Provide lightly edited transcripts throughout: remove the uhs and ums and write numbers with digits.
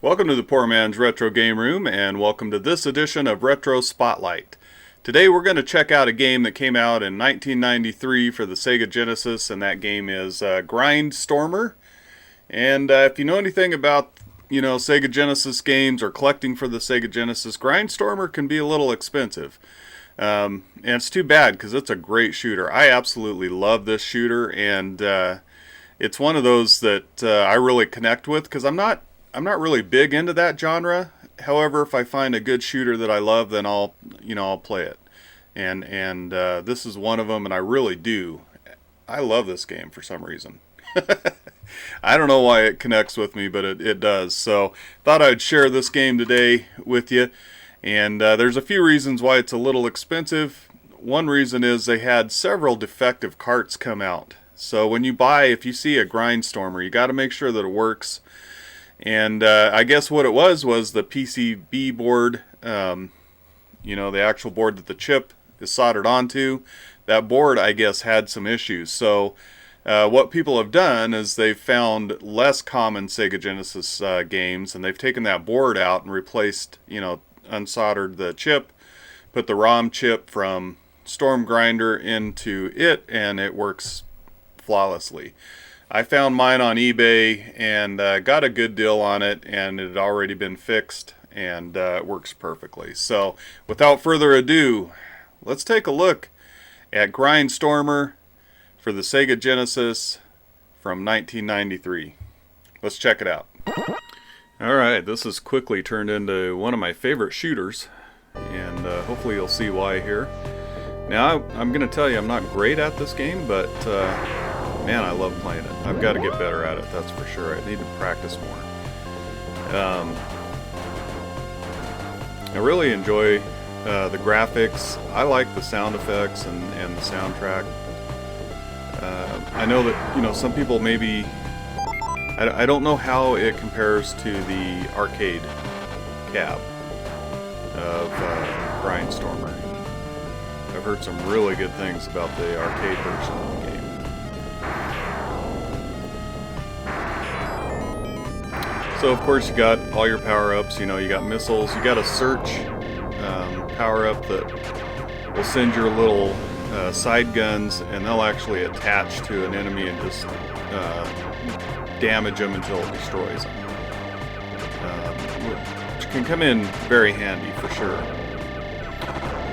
Welcome to the Poor Man's Retro Game Room, and welcome to this edition of Retro Spotlight. Today we're going to check out a game that came out in 1993 for the Sega Genesis, and that game is Grindstormer. And if you know anything about, Sega Genesis games or collecting for the Sega Genesis, Grindstormer can be a little expensive. And it's too bad because it's a great shooter. I absolutely love this shooter, and it's one of those that I really connect with because I'm not really big into that genre. However, if I find a good shooter that I love, then I'll play it. And this is one of them, and I really do. I love this game for some reason. I don't know why it connects with me, but it does. So, thought I'd share this game today with you. And there's a few reasons why it's a little expensive. One reason is they had several defective carts come out. So when you buy, if you see a Grindstormer, you got to make sure that it works. And I guess what it was the PCB board, the actual board that the chip is soldered onto. That board, I guess, had some issues. So what people have done is they've found less common Sega Genesis games, and they've taken that board out and replaced, unsoldered the chip, put the ROM chip from Storm Grinder into it, and it works flawlessly. I found mine on eBay and got a good deal on it, and it had already been fixed, and it works perfectly. So without further ado, let's take a look at Grindstormer for the Sega Genesis from 1993. Let's check it out. Alright, this has quickly turned into one of my favorite shooters, and hopefully you'll see why here. Now, I'm going to tell you I'm not great at this game, but man, I love playing it. I've got to get better at it, that's for sure. I need to practice more. I really enjoy the graphics. I like the sound effects and the soundtrack. I know that, some people maybe... I don't know how it compares to the arcade cab of Grindstormer. I've heard some really good things about the arcade version of the game. So of course you got all your power-ups, you got missiles, you got a search power-up that will send your little side guns, and they'll actually attach to an enemy and just damage them until it destroys them. Which can come in very handy for sure.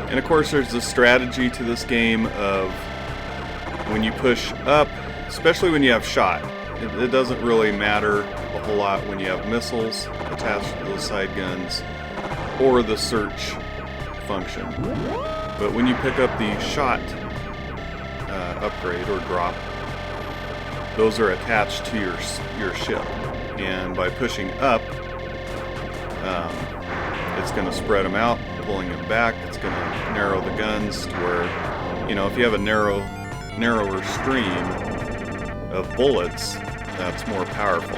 And of course there's the strategy to this game of when you push up, especially when you have shot. It doesn't really matter a whole lot when you have missiles attached to those side guns or the search function. But when you pick up the shot upgrade or drop, those are attached to your ship. And by pushing up, it's going to spread them out, pulling them back. It's going to narrow the guns to where, if you have a narrower stream of bullets, that's more powerful.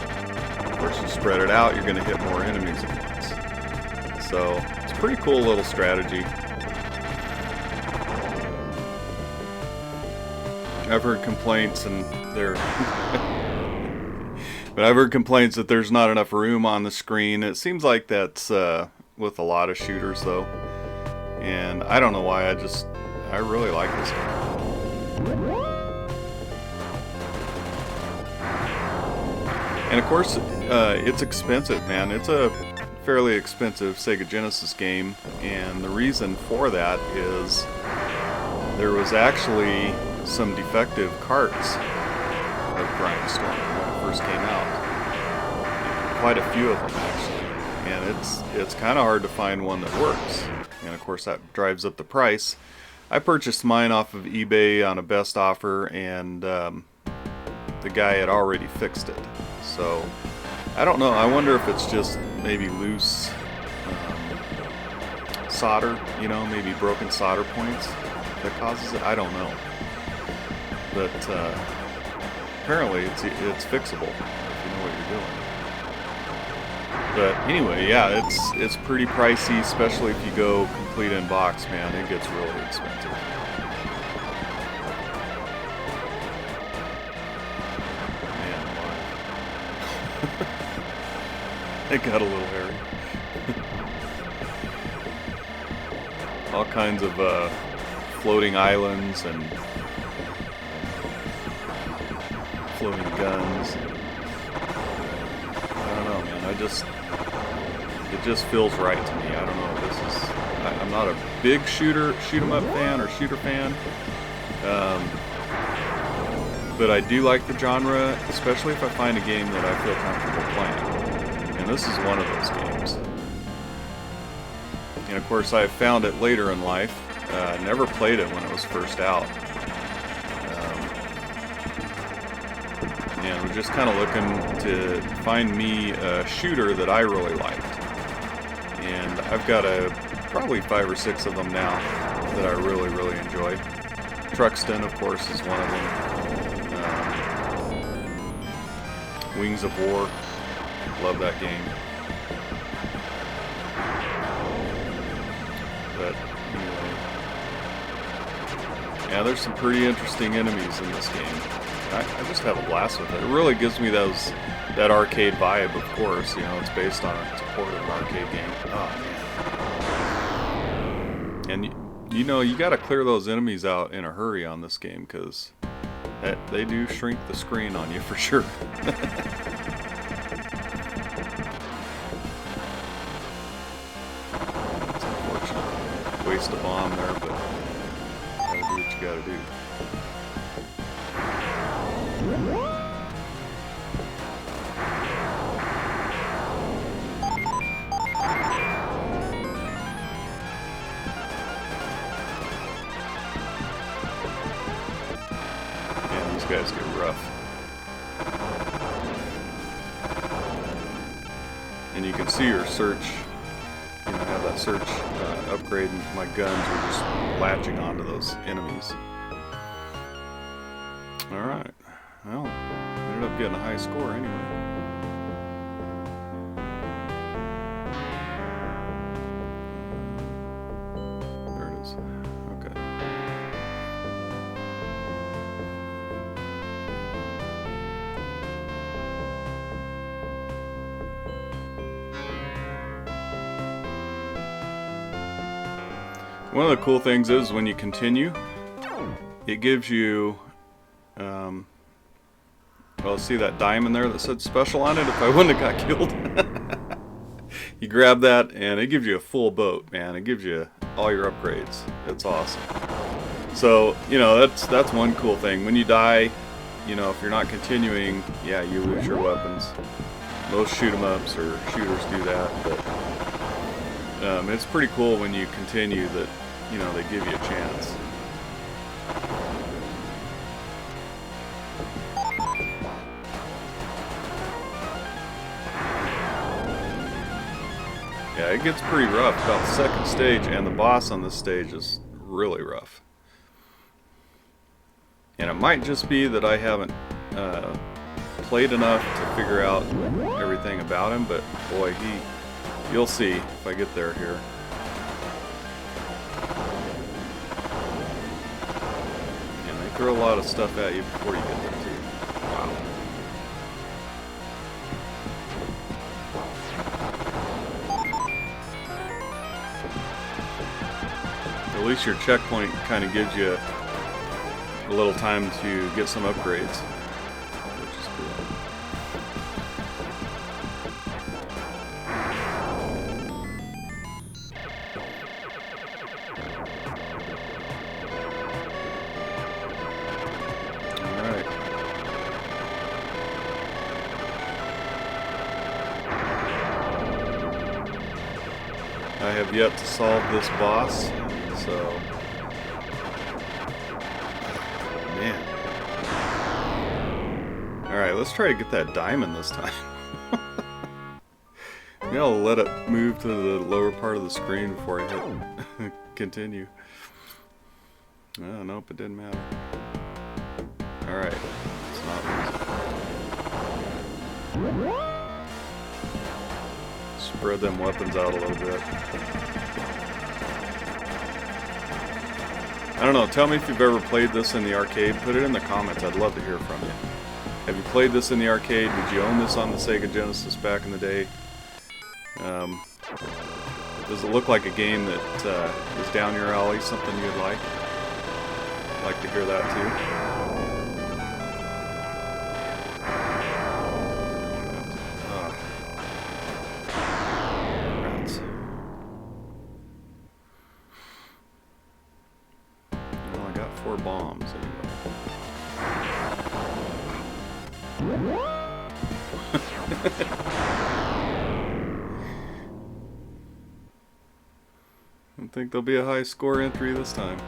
Of course, you spread it out, you're going to hit more enemies at once. So, it's a pretty cool little strategy. I've heard complaints, and but I've heard complaints that there's not enough room on the screen. It seems like that's with a lot of shooters, though. And I don't know why, I really like this game. And of course, it's expensive, man. It's a fairly expensive Sega Genesis game, and the reason for that is there was actually some defective carts of Grindstorm when it first came out. Quite a few of them, actually. And it's kind of hard to find one that works. And of course, that drives up the price. I purchased mine off of eBay on a best offer, and the guy had already fixed it. So, I don't know. I wonder if it's just maybe loose solder, maybe broken solder points that causes it. I don't know. But apparently it's fixable if you know what you're doing. But anyway, yeah, it's pretty pricey, especially if you go complete in box, man. It gets really expensive. Man, It got a little hairy. All kinds of floating islands and floating guns. I don't know, man. It just feels right to me. I don't know. I'm not a big shoot 'em up fan or shooter fan. But I do like the genre, especially if I find a game that I feel comfortable playing. And this is one of those games. And of course, I found it later in life. Never played it when it was first out. And we're just kind of looking to find me a shooter that I really liked. And I've got probably 5 or 6 of them now that I really, really enjoy. Truxton, of course, is one of them. Wings of War, love that game. But anyway, yeah, there's some pretty interesting enemies in this game. I just have a blast with it. It really gives me that arcade vibe, of course. You know, it's based on a supported arcade game. Oh man! And you know, you got to clear those enemies out in a hurry on this game because they do shrink the screen on you for sure. It's unfortunate. Waste a bomb there, but gotta do what you gotta do. Man, these guys get rough. And you can see your search, you know, have that search upgrade, and my guns are just latching onto those enemies. Alright, well, ended up getting a high score anyway. There it is. Okay. One of the cool things is when you continue, it gives you, well, see that diamond there that said special on it? If I wouldn't have got killed. You grab that and it gives you a full boat, man. It gives you all your upgrades. It's awesome. So, you know, that's one cool thing. When you die, you know, if you're not continuing, yeah, you lose your weapons. Most shoot 'em ups or shooters do that, but it's pretty cool when you continue that, you know, they give you a chance. Yeah, it gets pretty rough about the second stage, and the boss on this stage is really rough. And it might just be that I haven't played enough to figure out everything about him, but boy, you'll see if I get there here. And they throw a lot of stuff at you before you get there too. Wow. At least your checkpoint kind of gives you a little time to get some upgrades, which is cool. Alright. I have yet to solve this boss. So, man. Alright, let's try to get that diamond this time. Maybe I'll let it move to the lower part of the screen before I hit continue. Oh, nope, it didn't matter. Alright, let's not lose it. Spread them weapons out a little bit. I don't know, tell me if you've ever played this in the arcade. Put it in the comments, I'd love to hear from you. Have you played this in the arcade? Did you own this on the Sega Genesis back in the day? Um, does it look like a game that is down your alley, something you'd like? I'd like to hear that too. Rats. Well, I got 4 bombs anyway. I don't think there'll be a high score entry this time.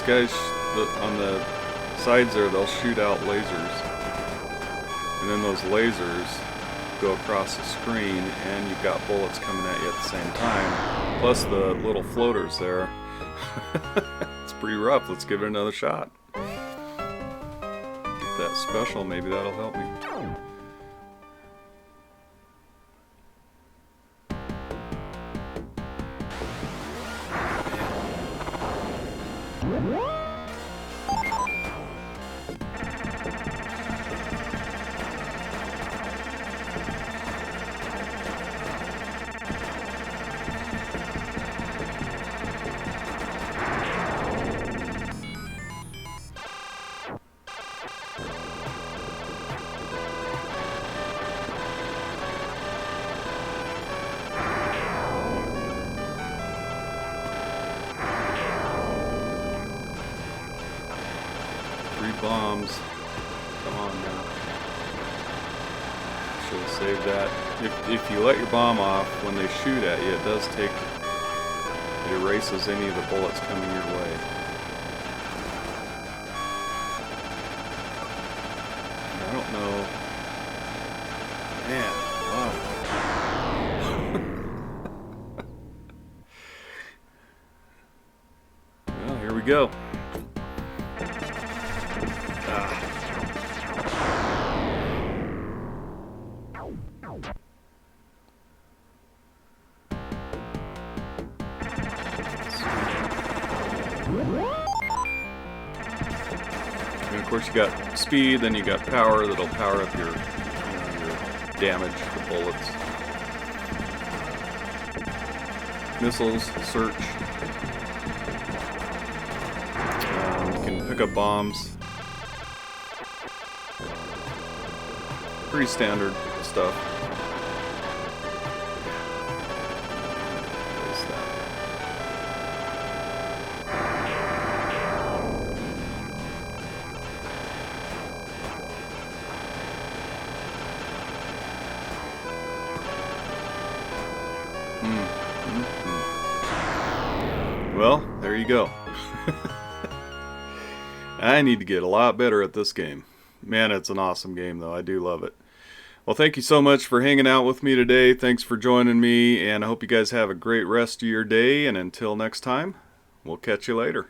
Guys on the sides there, they'll shoot out lasers, and then those lasers go across the screen and you've got bullets coming at you at the same time, plus the little floaters there. It's pretty rough. Let's give it another shot. Get that special, maybe that'll help me. Bombs. Come on now. Should have saved that. If you let your bomb off when they shoot at you, it does take... It erases any of the bullets coming your way. I don't know. Man, wow. Well, here we go. And of course you got speed, then you got power that'll power up your damage, the bullets. Missiles, search. You can pick up bombs. Pretty standard stuff. Well, there you go. I need to get a lot better at this game. Man, it's an awesome game, though. I do love it. Well, thank you so much for hanging out with me today. Thanks for joining me, and I hope you guys have a great rest of your day. And until next time, we'll catch you later.